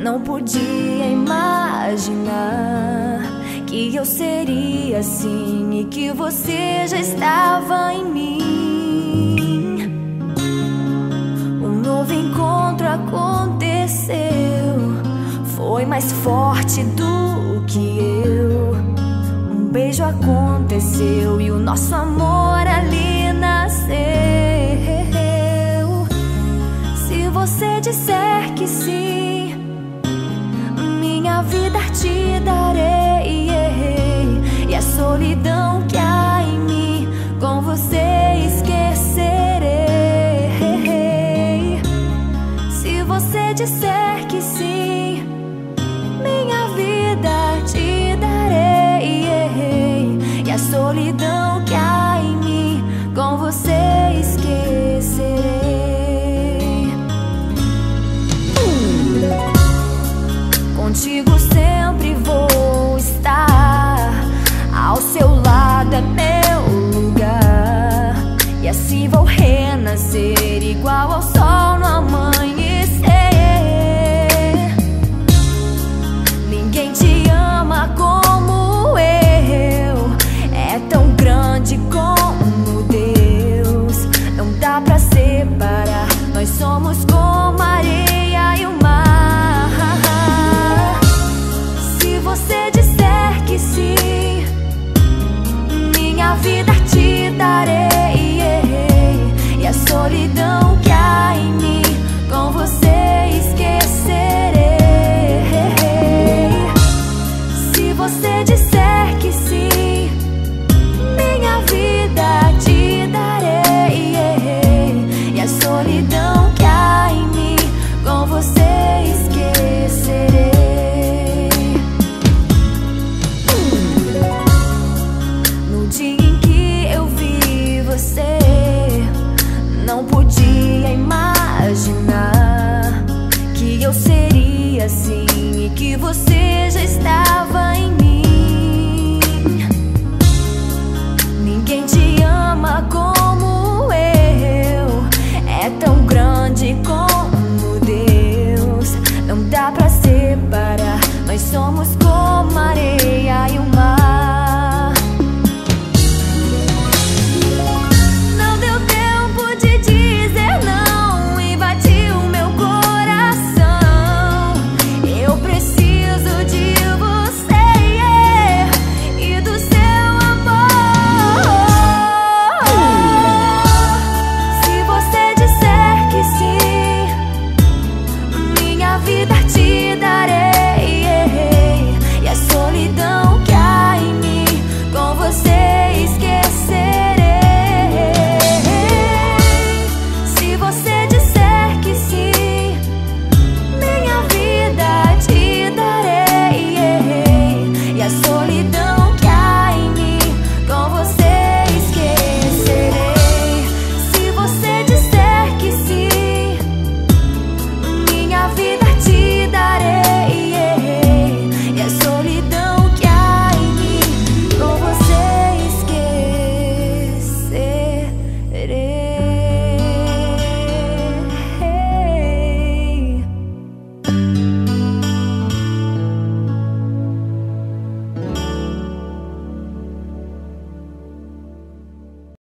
Não podia imaginar que eu seria assim e que você já estava em mim. Um novo encontro aconteceu, foi mais forte do que eu. Um beijo aconteceu e o nosso amor ali nasceu. Se você disser que sim, minha vida te darei, e a solidão que há em mim com você esquecerei. Se você disser que sim, minha vida te darei, e a solidão que há em mim com você esquecerei. Contigo sempre vou estar, ao seu lado é meu lugar, e assim vou renascer igual ao sol no amanhecer. Ninguém te ama como eu, é tão grande como Deus. Não dá pra separar, nós somos como a areia e o mar. Se você disser que sim, minha vida te darei, e a solidão que